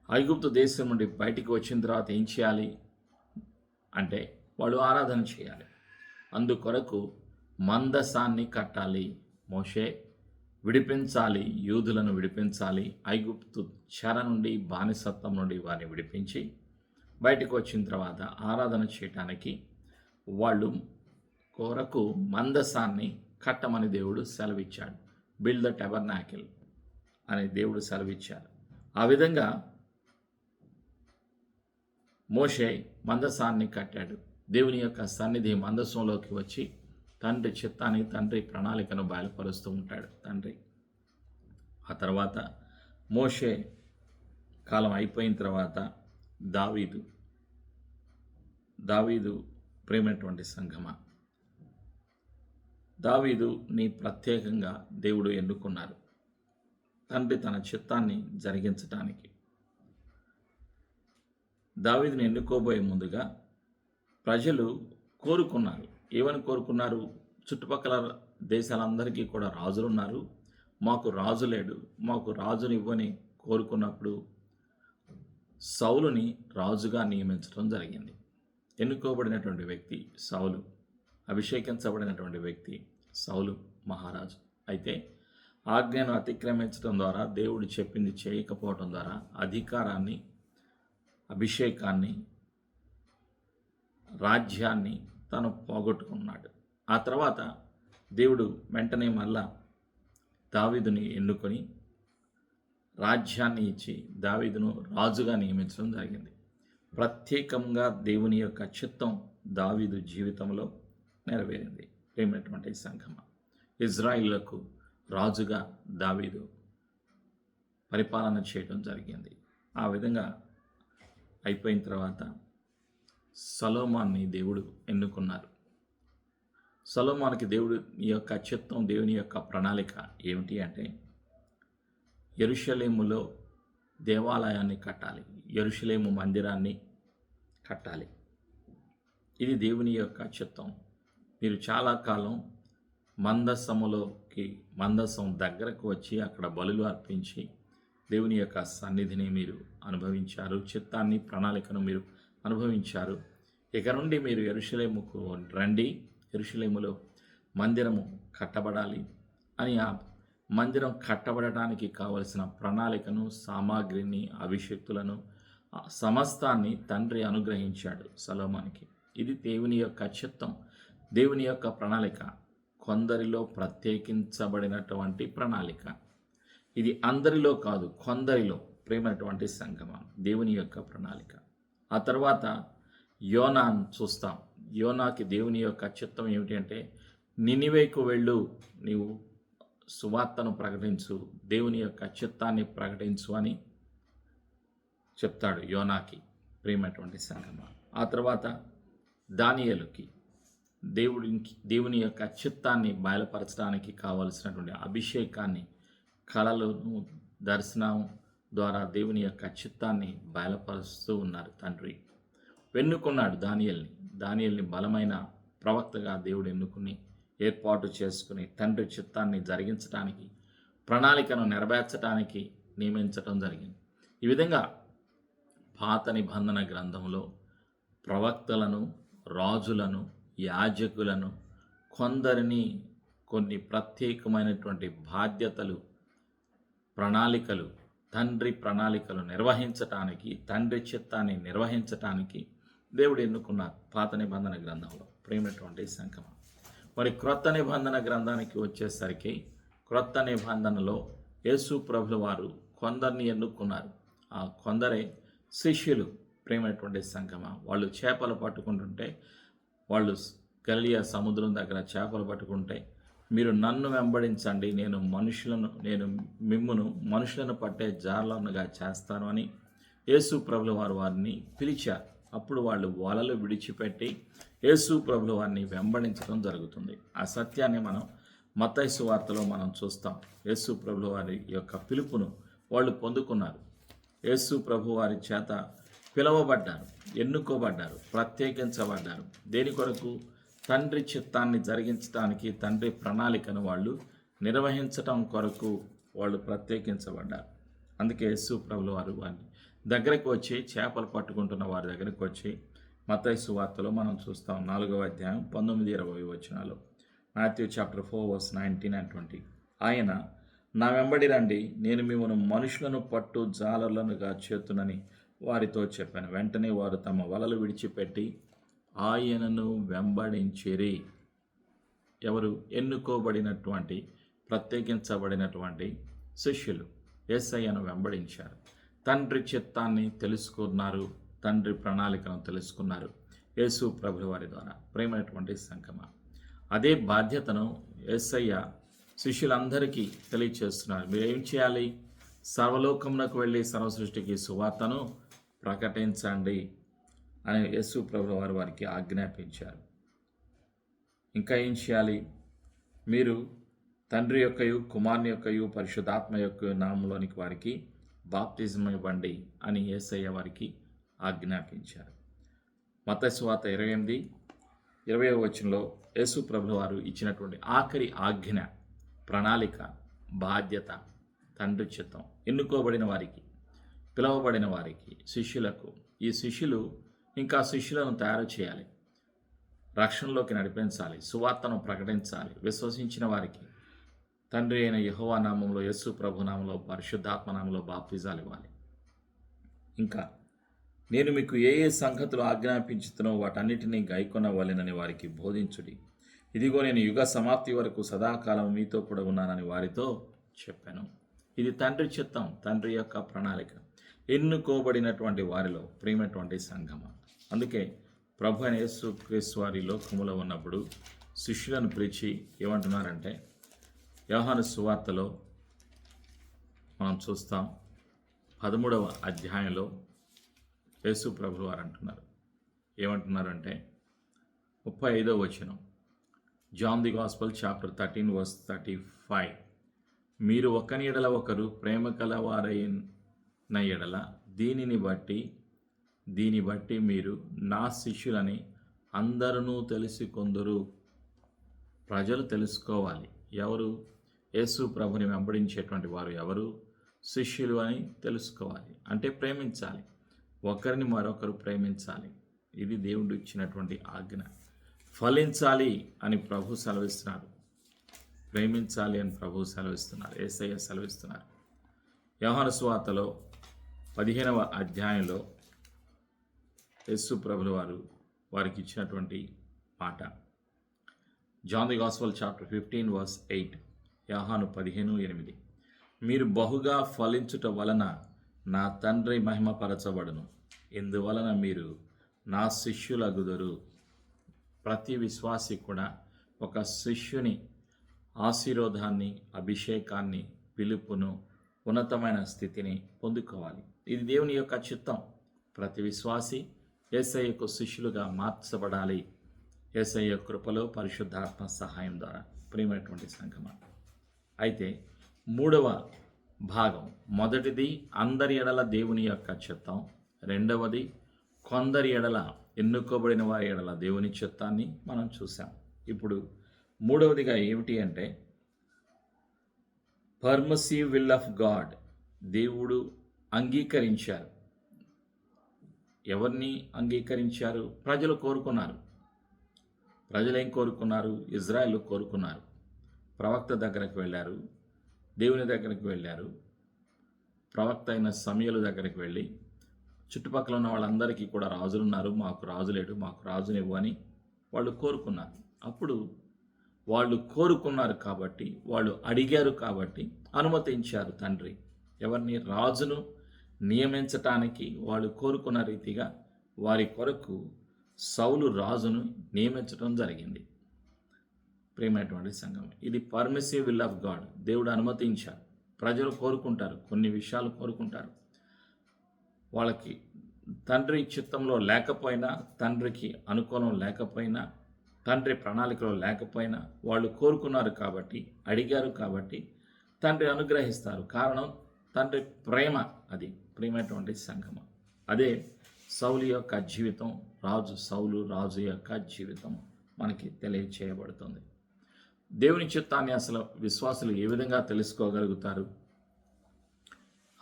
ఐగుప్తు దేశం నుండి బయటికి వచ్చిన తర్వాత ఏం చేయాలి అంటే వాళ్ళు ఆరాధన చేయాలి. అందుకొరకు మందసాన్ని కట్టాలి. మోషే విడిపించాలి, యూదులను విడిపించాలి. ఐగుప్తు చెర నుండి, బానిసత్వం నుండి వారిని విడిపించి బయటకు వచ్చిన తర్వాత ఆరాధన చేయటానికి వాళ్ళు కొరకు మందసాన్ని కట్టమని దేవుడు సెలవిచ్చాడు. బిల్డ్ ద టెబర్నాకిల్ అని దేవుడు సెలవిచ్చారు. ఆ విధంగా మోషే మందసాన్ని కట్టాడు. దేవుని యొక్క సన్నిధి మందసంలోకి వచ్చి తండ్రి చిత్తాన్ని, తండ్రి ప్రణాళికను బయలుపరుస్తూ ఉంటాడు తండ్రి. ఆ తర్వాత మోషే కాలం అయిపోయిన తర్వాత దావీదు ప్రేమైనటువంటి సంఘమా, దావీదుని ప్రత్యేకంగా దేవుడు ఎన్నుకున్నారు తండ్రి తన చిత్తాన్ని జరిగించటానికి. దావీదుని ఎన్నుకోబోయే ముందుగా ప్రజలు కోరుకున్నారు. ఏమని కోరుకున్నారు? చుట్టుపక్కల దేశాలందరికీ కూడా రాజులున్నారు, మాకు రాజు లేడు, మాకు రాజునివ్వని కోరుకున్నప్పుడు సౌలుని రాజుగా నియమించడం జరిగింది. ఎన్నుకోబడినటువంటి వ్యక్తి సౌలు, అభిషేకించబడినటువంటి వ్యక్తి సౌలు మహారాజు. అయితే ఆజ్ఞను అతిక్రమించడం ద్వారా, దేవుడు చెప్పింది చేయకపోవడం ద్వారా అధికారాన్ని, అభిషేకాన్ని, రాజ్యాన్ని తను పోగొట్టుకున్నాడు. ఆ తర్వాత దేవుడు వెంటనే మళ్ళా దావీదుని ఎన్నుకొని రాజ్యాన్ని ఇచ్చి దావీదును రాజుగా నియమించడం జరిగింది. ప్రత్యేకంగా దేవుని యొక్క చిత్తం దావీదు జీవితంలో నెరవేరింది. ప్రేమైనటువంటి సంఘమ, ఇజ్రాయిల్లకు రాజుగా దావీదు పరిపాలన చేయడం జరిగింది. ఆ విధంగా అయిపోయిన తర్వాత సొలొమోన్ని దేవుడు ఎన్నుకున్నారు. సొలొమోనుకి దేవుడు యొక్క చిత్తం, దేవుని యొక్క ప్రణాళిక ఏమిటి అంటే యెరూషలేములో దేవాలయాన్ని కట్టాలి, యెరూషలేము మందిరాన్ని కట్టాలి. ఇది దేవుని యొక్క చిత్తం. మీరు చాలా కాలం మందసం దగ్గరకు వచ్చి అక్కడ బలులు అర్పించి దేవుని యొక్క సన్నిధిని మీరు అనుభవించారు, చిత్తాన్ని, ప్రణాళికను మీరు అనుభవించారు. ఇక నుండి మీరు యెరూషలేముకు రండి, యెరూషలేములో మందిరము కట్టబడాలి అని, ఆ మందిరం కట్టబడటానికి కావలసిన ప్రణాళికను, సామాగ్రిని, అభిషేక్తులను, సమస్తాన్ని తండ్రి అనుగ్రహించాడు సొలొమోనుకి. ఇది దేవుని యొక్క చిత్తం, దేవుని యొక్క ప్రణాళిక, కొందరిలో ప్రత్యేకించబడినటువంటి ప్రణాళిక. ఇది అందరిలో కాదు, కొందరిలో. ప్రేమైనటువంటి సంగమం, దేవుని యొక్క ప్రణాళిక. ఆ తర్వాత యోనాను చూస్తాం. యోనాకి దేవుని యొక్క చిత్తం ఏమిటి అంటే నినివేకు వెళ్ళు, నీవు సువార్తను ప్రకటించు, దేవుని యొక్క చిత్తాన్ని ప్రకటించు అని చెప్తాడు యోనాకి. ప్రేమైనటువంటి సంగమ. ఆ తర్వాత దానియేలుకి దేవుని యొక్క చిత్తాన్ని బయలుపరచడానికి కావలసినటువంటి అభిషేకాన్ని, కళలను, దర్శనం ద్వారా దేవుని యొక్క చిత్తాన్ని బయలుపరుస్తూ ఉన్నారు తండ్రి. ఎన్నుకున్నాడు దానియేలుని బలమైన ప్రవక్తగా దేవుడు ఎన్నుకుని ఏర్పాటు చేసుకుని తండ్రి చిత్తాన్ని జరిగించడానికి, ప్రణాళికను నెరవేర్చడానికి నియమించడం జరిగింది. ఈ విధంగా పాత నిబంధన గ్రంథంలో ప్రవక్తలను, రాజులను, యాజకులను, కొందరిని కొన్ని ప్రత్యేకమైనటువంటి బాధ్యతలు, ప్రణాళికలు, తండ్రి ప్రణాళికలు నిర్వహించటానికి, తండ్రి చిత్తాన్ని నిర్వహించటానికి దేవుడు ఎన్నుకున్నారు పాత నిబంధన గ్రంథంలో. ప్రేమైనటువంటి సంగమం. మరి క్రొత్త నిబంధన గ్రంథానికి వచ్చేసరికి క్రొత్త నిబంధనలో యేసు ప్రభుల వారు కొందరిని ఎన్నుకున్నారు. ఆ కొందరే శిష్యులు. ప్రేమైనటువంటి సంగమం. వాళ్ళు చేపలు పట్టుకుంటుంటే, వాళ్ళు గలిలయ సముద్రం దగ్గర చేపలు పట్టుకుంటే, మీరు నన్ను వెంబడించండి, నేను మిమ్మును మనుషులను పట్టే జార్లనుగా చేస్తాను అని యేసు ప్రభుల వారు వారిని పిలిచారు. అప్పుడు వాళ్ళు వలలు విడిచిపెట్టి యేసు ప్రభుల వారిని వెంబడించడం జరుగుతుంది. ఆ సత్యాన్ని మనం మత్తయి సువార్తలో మనం చూస్తాం. యేసు ప్రభుల వారి యొక్క పిలుపును వాళ్ళు పొందుకున్నారు. యేసు ప్రభు వారి చేత పిలువబడ్డారు, ఎన్నుకోబడ్డారు, ప్రత్యేకించబడ్డారు. దేని కొరకు? తండ్రి చిత్తాన్ని జరిగించడానికి, తండ్రి ప్రణాళికను వాళ్ళు నిర్వహించటం కొరకు వాళ్ళు ప్రత్యేకించబడ్డారు. అందుకే యేసు ప్రభుల వారు వారిని దగ్గరకు వచ్చి, చేపలు పట్టుకుంటున్న వారి దగ్గరకు వచ్చి, మత్తయి సువార్తలో మనం చూస్తాం 4వ అధ్యాయం 19-20 వచనాలు, మాథ్యూ చాప్టర్ 4 వర్స్ 19 and 20. ఆయన, నా వెంబడి రండి, నేను మిమ్మల్ని మనుషులను పట్టు జాలర్లనుగా చేతునని వారితో చెప్పాను. వెంటనే వారు తమ వలలు విడిచిపెట్టి ఆయనను వెంబడించిరి. ఎవరు? ఎన్నుకోబడినటువంటి, ప్రత్యేకించబడినటువంటి శిష్యులు యేసయ్యను వెంబడించారు. తండ్రి చిత్తాన్ని తెలుసుకున్నారు, తండ్రి ప్రణాళికను తెలుసుకున్నారు యేసు ప్రభుల వారి ద్వారా. ప్రేమైనటువంటి సంగమా, అదే బాధ్యతను యేసయ్య శిష్యులందరికీ తెలియచేస్తున్నారు. మీరు ఏం చేయాలి? సర్వలోకమునకు వెళ్ళి సర్వసృష్టికి సువార్తను ప్రకటించండి అని యేసు ప్రభుల వారు వారికి ఆజ్ఞాపించారు. ఇంకా ఏం చేయాలి? మీరు తండ్రి యొక్కయు, కుమారుని యొక్కయు, పరిశుద్ధాత్మ యొక్క నామంలోనికి వారికి బాప్తిజం ఇవ్వండి అని యేసయ్య వారికి ఆజ్ఞాపించారు. మత్తయి సువార్త 28-20 వచనంలో యేసు ప్రభుల వారు ఇచ్చినటువంటి ఆఖరి ఆజ్ఞ, ప్రణాళిక, బాధ్యత, తండ్రి చిత్తం. ఎన్నుకోబడిన వారికి, పిలువబడిన వారికి, శిష్యులకు. ఈ శిష్యులు ఇంకా శిష్యులను తయారు చేయాలి, రక్షణలోకి నడిపించాలి, సువార్తను ప్రకటించాలి. విశ్వసించిన వారికి తండ్రి అయిన యెహోవా నామంలో, యేసు ప్రభు నామంలో, పరిశుద్ధాత్మ నామంలో బాప్తిజాలు ఇవ్వాలి. ఇంకా నేను మీకు ఏ ఏ సంగతులు ఆజ్ఞాపించుతున్నో వాటన్నిటినీ గైకొనవలెనని వారికి బోధించుడి. ఇదిగో నేను యుగ సమాప్తి వరకు సదాకాలం మీతో కూడా ఉన్నానని వారితో చెప్పాను. ఇది తండ్రి చిత్తం, తండ్రి యొక్క ప్రణాళిక, ఎన్నుకోబడినటువంటి వారిలో ప్రియమైనటువంటి సంఘం. అందుకే ప్రభు అయిన యేసుక్రీస్తు వారి లోకములో ఉన్నప్పుడు శిష్యులను పిలిచి ఏమంటున్నారంటే, యోహాను సువార్తలో మనం చూస్తాం 13వ అధ్యాయంలో యేసు ప్రభులు వారు అంటున్నారు. ఏమంటున్నారంటే 35వ వచనం, John the gospel chapter 13 verse 35, మీరు ఒకని ఎడల ఒకరు ప్రేమ కలవారైన ఎడల దీని బట్టి మీరు నా శిష్యులని అందరూ తెలుసుకొందురు. ప్రజలు తెలుసుకోవాలి. ఎవరు? యేసు ప్రభుని వెంబడించేటువంటి వారు ఎవరు? శిష్యులు అని తెలుసుకోవాలి. అంటే ప్రేమించాలి, ఒకరిని మరొకరు ప్రేమించాలి. ఇది దేవుడు ఇచ్చినటువంటి ఆజ్ఞ. ఫలించాలి అని ప్రభు సెలవిస్తున్నారు, ప్రేమించాలి అని ప్రభు సెలవిస్తున్నారు, యేసయ్య సెలవిస్తున్నారు. యోహాను సువార్తలో 15వ అధ్యాయంలో యేసు ప్రభుల వారు వారికి ఇచ్చినటువంటి మాట, John the gospel chapter 15 verse 8, యోహాను 15:8, మీరు బహుగా ఫలించుట వలన నా తండ్రి మహిమపరచబడును, ఇందువలన మీరు నా శిష్యులగుదురు. ప్రతి విశ్వాసి కూడా ఒక శిష్యుని ఆశీర్వాదాన్ని, అభిషేకాన్ని, పిలుపును, ఉన్నతమైన స్థితిని పొందుకోవాలి. ఇది దేవుని యొక్క చిత్తం. ప్రతి విశ్వాసి యేసయ్యకు శిష్యులుగా మార్చబడాలి, యేసయ్య కృపలో, పరిశుద్ధాత్మ సహాయం ద్వారా. ప్రియమైనటువంటి సంగమా, అయితే 3వ భాగం, మొదటిది అందరి ఎడల దేవుని యొక్క చిత్తం, రెండవది కొందరి ఎడల, ఎన్నుకోబడిన వారి ఎడల దేవుని చిత్తాన్ని మనం చూసాం. ఇప్పుడు 3వదిగా ఏమిటి అంటే పర్మిసివ్ విల్ ఆఫ్ గాడ్. దేవుడు అంగీకరించారు. ఎవరిని అంగీకరించారు? ప్రజలు కోరుకున్నారు. ప్రజలు ఏం కోరుకున్నారు? ఇజ్రాయెల్ కోరుకున్నారు. ప్రవక్త దగ్గరకు వెళ్ళారు, దేవుని దగ్గరికి వెళ్ళారు. ప్రవక్త అయిన సమూయేలు దగ్గరికి వెళ్ళి, చుట్టుపక్కల ఉన్న వాళ్ళందరికీ కూడా రాజులు ఉన్నారు, మాకు రాజు లేడు, మాకు రాజునివ్వు అని వాళ్ళు కోరుకున్నారు. అప్పుడు వాళ్ళు కోరుకున్నారు కాబట్టి, వాళ్ళు అడిగారు కాబట్టి అనుమతించారు తండ్రి. ఎవరిని? రాజును నియమించటానికి వాళ్ళు కోరుకున్న రీతిగా వారి కొరకు సౌలు రాజును నియమించడం జరిగింది. ప్రియమైనటువంటి సంఘం, ఇది పర్మిసివ్ విల్ ఆఫ్ గాడ్. దేవుడు అనుమతించారు. ప్రజలు కోరుకుంటారు, కొన్ని విషయాలు కోరుకుంటారు. వాళ్ళకి తండ్రి చిత్తంలో లేకపోయినా, తండ్రికి అనుకూలం లేకపోయినా, తండ్రి ప్రణాళికలో లేకపోయినా వాళ్ళు కోరుకున్నారు కాబట్టి, అడిగారు కాబట్టి తండ్రి అనుగ్రహిస్తారు. కారణం తండ్రి ప్రేమ. అది ప్రియమైనటువంటి సంఘం. అదే సౌలు యొక్క జీవితం, సౌలు రాజు యొక్క జీవితం మనకి తెలియచేయబడుతుంది. దేవుని చిత్తాన్ని అసలు విశ్వాసులు ఏ విధంగా తెలుసుకోగలుగుతారు?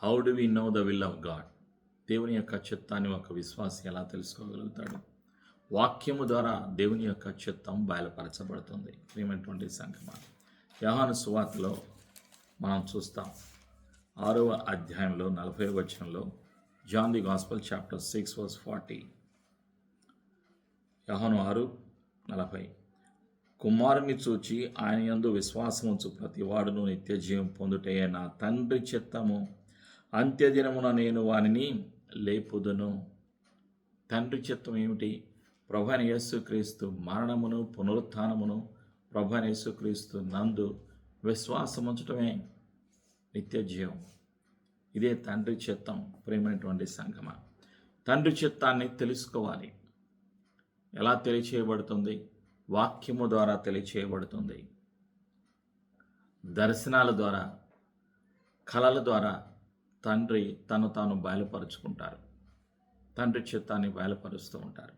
How do we know the will of God? దేవుని యొక్క చిత్తాన్ని ఒక విశ్వాసి ఎలా తెలుసుకోగలుగుతాడు? వాక్యము ద్వారా దేవుని యొక్క చిత్తం బయలుపరచబడుతుంది. ప్రియమైనటువంటి సంగమా, యోహాను సువార్తలో మనం చూస్తాం 6వ అధ్యాయంలో 40వ వచనంలో, John the gospel chapter 6 verse 40, యోహాను 6:40, కుమారుని చూచి ఆయన యందు విశ్వాసముంచు ప్రతివాడును నిత్య జీవం పొందుటే నా తండ్రి చిత్తము, అంత్యదినమున నేను వానిని లేపుదును. తండ్రి చిత్తం ఏమిటి? ప్రభువైన యేసుక్రీస్తు మరణమును పునరుత్థానమును, ప్రభువైన యేసుక్రీస్తు నందు విశ్వాసముంచటమే నిత్య జీవం. ఇదే తండ్రి చిత్తం. ప్రియమైనటువంటి సంగమా, తండ్రి చిత్తాన్ని తెలుసుకోవాలి. ఎలా తెలియచేయబడుతుంది? వాక్యము ద్వారా తెలియచేయబడుతుంది. దర్శనాల ద్వారా, కళల ద్వారా తండ్రి తను తాను బయలుపరుచుకుంటారు. తండ్రి చిత్తాన్ని బయలుపరుస్తూ ఉంటారు.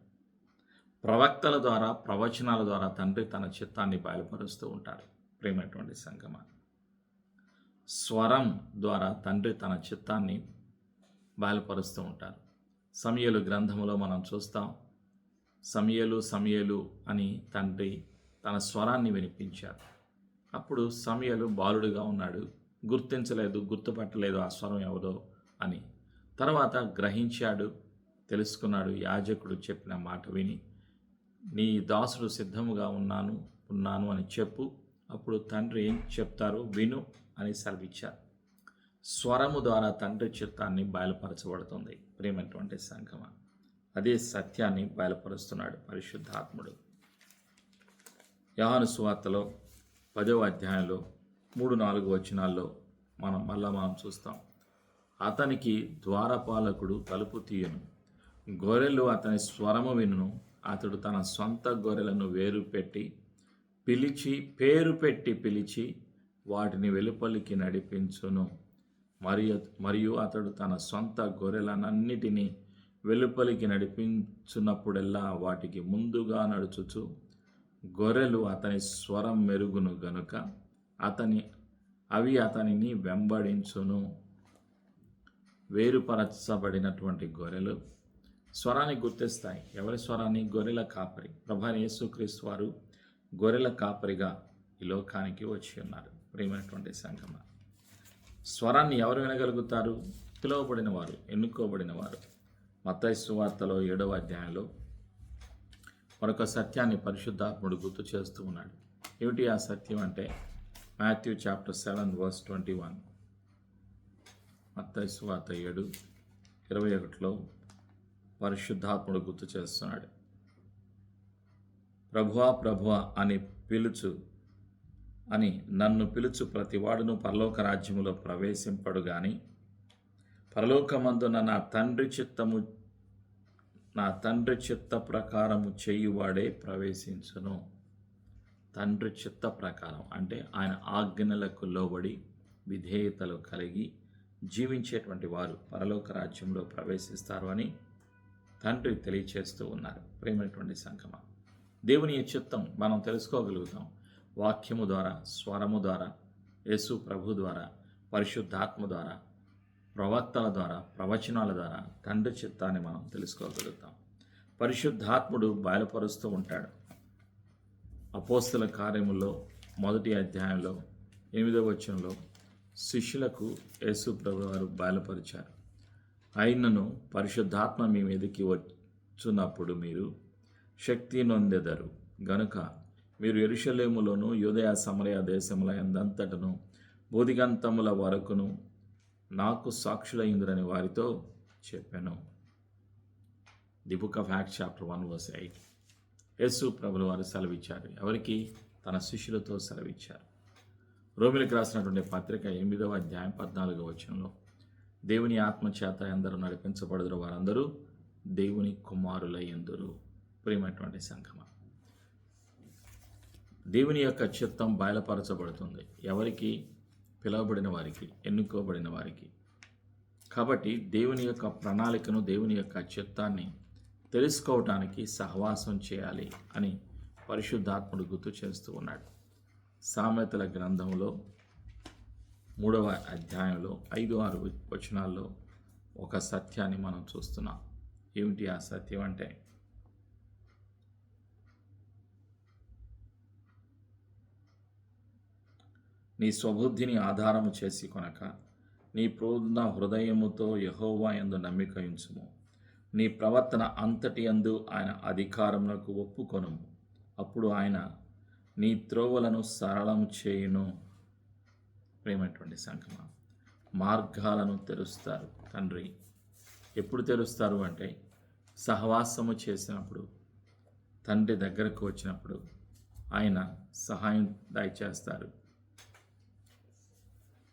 ప్రవక్తల ద్వారా, ప్రవచనాల ద్వారా తండ్రి తన చిత్తాన్ని బయలుపరుస్తూ ఉంటారు. ప్రియమైనటువంటి సంగమా, స్వరం ద్వారా తండ్రి తన చిత్తాన్ని బయలుపరుస్తూ ఉంటారు. సమూయేలు గ్రంథములో మనం చూస్తాం, సమూయేలు అని తండ్రి తన స్వరాన్ని వినిపించారు. అప్పుడు సమూయేలు బాలుడుగా ఉన్నాడు, గుర్తుపట్టలేదు ఆ స్వరం ఎవరో అని. తర్వాత గ్రహించాడు, తెలుసుకున్నాడు. యాజకుడు చెప్పిన మాట విని, నీ దాసుడు సిద్ధముగా ఉన్నాను అని చెప్పు. అప్పుడు తండ్రి ఏం చెప్తారో విను అని సెలవిచ్చారు. స్వరము ద్వారా తండ్రి చిత్తాన్ని బయలుపరచబడుతుంది. ప్రియమైనటువంటి సంగమా, అదే సత్యాన్ని బయలుపరుస్తున్నాడు పరిశుద్ధాత్ముడు. యోహాను సువార్తలో 10వ అధ్యాయంలో 3-4 వచనాల్లో మనం చూస్తాం. అతనికి ద్వారపాలకుడు తలుపు తీయను, గొర్రెలు అతని స్వరము వినును. అతడు తన సొంత గొర్రెలను పేరు పెట్టి పిలిచి వాటిని వెలుపలికి నడిపించును. మరియు అతడు తన సొంత గొర్రెలనన్నిటినీ వెలుపలికి నడిపించున్నప్పుడెల్లా వాటికి ముందుగా నడుచుచు గొర్రెలు అతని స్వరం మెరుగును గనుక అవి అతనిని వెంబడించును. వేరుపరచబడినటువంటి గొర్రెలు స్వరాన్ని గుర్తిస్తాయి. ఎవరి స్వరాన్ని? గొర్రెల కాపరి. ప్రభువైన యేసుక్రీస్తు వారు గొర్రెల కాపరిగా ఈ లోకానికి వచ్చి ఉన్నారు. ప్రియమైనటువంటి సంగమా, స్వరాన్ని ఎవరు వినగలుగుతారు? పిలువబడిన వారు, ఎన్నుకోబడిన వారు. మత్తయి సువార్తలో 7వ అధ్యాయంలో మరొక సత్యాన్ని పరిశుద్ధాత్ముడు గుర్తు చేస్తూ ఉన్నాడు. ఏమిటి ఆ సత్యం అంటే, మాథ్యూ చాప్టర్ 7 verse 21, మత్తయి సువార్త 7:21లో పరిశుద్ధాత్ముడు గుర్తు చేస్తున్నాడు. ప్రభువా అని నన్ను పిలుచు ప్రతివాడును పరలోక రాజ్యములో ప్రవేశింపడు గాని పరలోకమందున నా తండ్రి చిత్త ప్రకారము చేయువాడే ప్రవేశించును. తండ్రి చిత్త ప్రకారం అంటే ఆయన ఆజ్ఞలకు లోబడి విధేయతలు కలిగి జీవించేటువంటి వారు పరలోక రాజ్యంలో ప్రవేశిస్తారు అని తండ్రి తెలియచేస్తూ ఉన్నారు. ప్రేమైనటువంటి సంగమా, దేవుని చిత్తం మనం తెలుసుకోగలుగుతాం వాక్యము ద్వారా, స్వరము ద్వారా, యేసు ప్రభు ద్వారా, పరిశుద్ధాత్మ ద్వారా, ప్రవక్తల ద్వారా, ప్రవచనాల ద్వారా తండ్రి చిత్తాన్ని మనం తెలుసుకోగలుగుతాం. పరిశుద్ధాత్ముడు బయలుపరుస్తూ ఉంటాడు. అపోస్తల కార్యములో 1వ అధ్యాయంలో 8వ వచనంలో శిష్యులకు యేసు ప్రభు వారు బయలుపరిచారు. అయినను పరిశుద్ధాత్మ మీ మీదకి వచ్చున్నప్పుడు మీరు శక్తి నొందెదరు గనుక మీరు యెరూషలేములోను యూదయ సమరయ దేశముల యందంతటను బోధిగంతముల వరకును నాకు సాక్షులైందురని వారితో చెప్పాను. The book of acts chapter 1 verse 8. యేసు ప్రభుల వారు సెలవిచ్చారు. ఎవరికి? తన శిష్యులతో సెలవిచ్చారు. రోమిలకు రాసినటువంటి పత్రిక 8వ అధ్యాయం 14వ వచనంలో దేవుని ఆత్మచేత ఎందరూ నడిపించబడుదురు వారందరూ దేవుని కుమారులయ్యుందురు. ప్రియమైనటువంటి సంగమా, దేవుని యొక్క చిత్తం బయలుపరచబడుతుంది. ఎవరికి? పిలువబడిన వారికి, ఎన్నుకోబడిన వారికి. కాబట్టి దేవుని యొక్క ప్రణాళికను, దేవుని యొక్క చిత్తాన్ని తెలుసుకోవటానికి సహవాసం చేయాలి అని పరిశుద్ధాత్ముడు గుర్తు చేస్తూ ఉన్నాడు. సామెతల గ్రంథంలో 3వ అధ్యాయంలో 5-6 వచనాల్లో ఒక సత్యాన్ని మనం చూస్తున్నాం. ఏమిటి ఆ సత్యం అంటే, నీ స్వబుద్ధిని ఆధారము చేసి కొనక నీ పూర్ణ హృదయముతో యెహోవా యందు నమ్మిక ఉంచుము. నీ ప్రవర్తన అంతటి యందు ఆయన అధికారములకు ఒప్పుకొనుము. అప్పుడు ఆయన నీ త్రోవలను సరళము చేయును. ప్రేమటువంటి సంగమ, మార్గాలను తెరుస్తారు తండ్రి. ఎప్పుడు తెరుస్తారు అంటే, సహవాసము చేసినప్పుడు, తండ్రి దగ్గరకు వచ్చినప్పుడు ఆయన సహాయం దయచేస్తారు.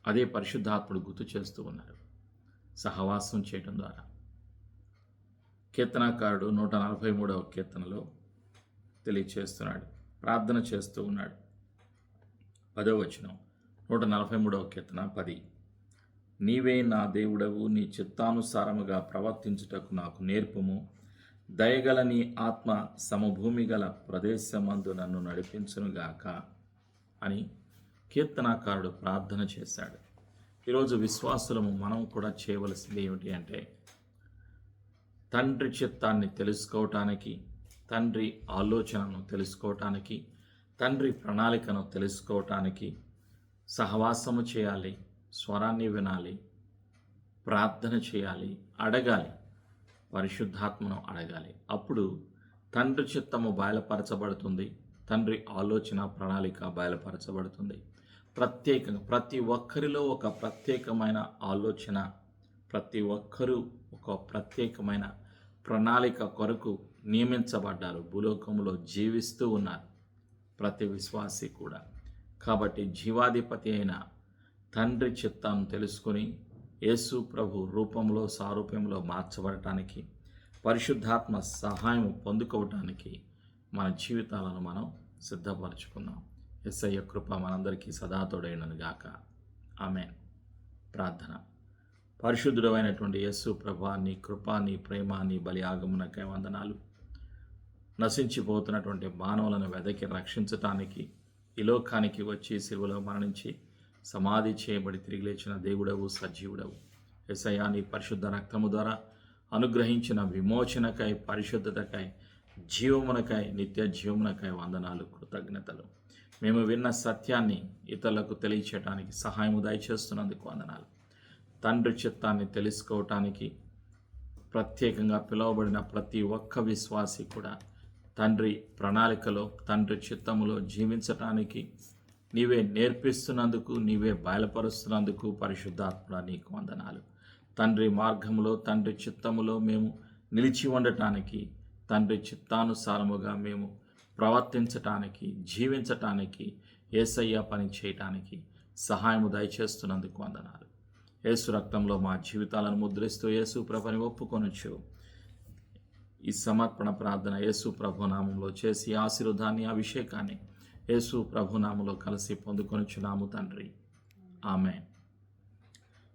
అదే పరిశుద్ధాత్ముడు గుర్తు చేస్తూ ఉన్నారు సహవాసం చేయడం ద్వారా. కీర్తనాకారుడు 143వ కీర్తనలో తెలియచేస్తున్నాడు, ప్రార్థన చేస్తూ ఉన్నాడు. 10వ వచనం, 143వ కీర్తన 10. నీవే నా దేవుడవు, నీ చిత్తానుసారముగా ప్రవర్తించుటకు నాకు నేర్పుము. దయగల నీ ఆత్మ సమభూమి గల ప్రదేశమందు నన్ను నడిపించునుగాక అని కీర్తనాకారుడు ప్రార్థన చేశాడు. ఈరోజు విశ్వాసులము మనం కూడా చేయవలసింది ఏమిటి అంటే, తండ్రి చిత్తాన్ని తెలుసుకోవటానికి, తండ్రి ఆలోచనను తెలుసుకోవటానికి, తండ్రి ప్రణాళికను తెలుసుకోవటానికి సహవాసము చేయాలి, స్వరాన్ని వినాలి, ప్రార్థన చేయాలి, అడగాలి, పరిశుద్ధాత్మను అడగాలి. అప్పుడు తండ్రి చిత్తము బయలుపరచబడుతుంది, తండ్రి ఆలోచన ప్రణాళిక బయలుపరచబడుతుంది. ప్రత్యేకంగా ప్రతి ఒక్కరిలో ఒక ప్రత్యేకమైన ఆలోచన, ప్రతి ఒక్కరూ ఒక ప్రత్యేకమైన ప్రణాళిక కొరకు నియమించబడ్డారు, భూలోకంలో జీవిస్తూ ఉన్నారు ప్రతి విశ్వాసి కూడా. కాబట్టి జీవాధిపతి అయిన తండ్రి చిత్తాన్ని తెలుసుకొని యేసు ప్రభు రూపంలో, సారూప్యంలో మార్చబడటానికి, పరిశుద్ధాత్మ సహాయం పొందుకోవటానికి మన జీవితాలను మనం సిద్ధపరచుకుందాం. యేసయ్య కృప మనందరికీ సదా తోడైనను గాక. ఆమేన్. ప్రార్థన. పరిశుద్ధుడైనటువంటి యేసు ప్రభా, నీ కృప, నీ ప్రేమ, నీ బలియాగమునకై వందనాలు. నశించిపోతున్నటువంటి మానవులను వెదకి రక్షించటానికి ఈ లోకానికి వచ్చి శిలువలో మరణించి సమాధి చేయబడి తిరిగి లేచిన దేవుడవు, సజీవుడవు. యేసయ్యా, నీ పరిశుద్ధ రక్తము ద్వారా అనుగ్రహించిన విమోచనకై, పరిశుద్ధతకై, జీవమునకై, నిత్య జీవమునకై వందనాలు, కృతజ్ఞతలు. మేము విన్న సత్యాన్ని ఇతరులకు తెలియచేయడానికి సహాయము దయచేస్తున్నందుకు వందనాలు. తండ్రి చిత్తాన్ని తెలుసుకోవటానికి ప్రత్యేకంగా పిలువబడిన ప్రతి ఒక్క విశ్వాసి కూడా తండ్రి ప్రణాళికలో, తండ్రి చిత్తములో జీవించటానికి నీవే నేర్పిస్తున్నందుకు, నీవే బయలుపరుస్తున్నందుకు పరిశుద్ధాత్మ నీకు వందనాలు. తండ్రి మార్గములో, తండ్రి చిత్తములో మేము నిలిచి ఉండటానికి, తండ్రి చిత్తానుసారముగా మేము ప్రవర్తించటానికి, జీవించటానికి, యేసయ్య పని చేయటానికి సహాయము దయచేస్తున్నందుకు వందనాలు. యేసు రక్తంలో మా జీవితాలను ముద్రిస్తూ యేసు ప్రభుని ఒప్పుకొనొచ్చు. ఈ సమర్పణ ప్రార్థన యేసు ప్రభు నామంలో చేసి ఆశీర్వాదాన్ని, అభిషేకాన్ని యేసు ప్రభు నామంలో కలిసి పొందుకొనుచున్నాము తండ్రి. ఆమేన్.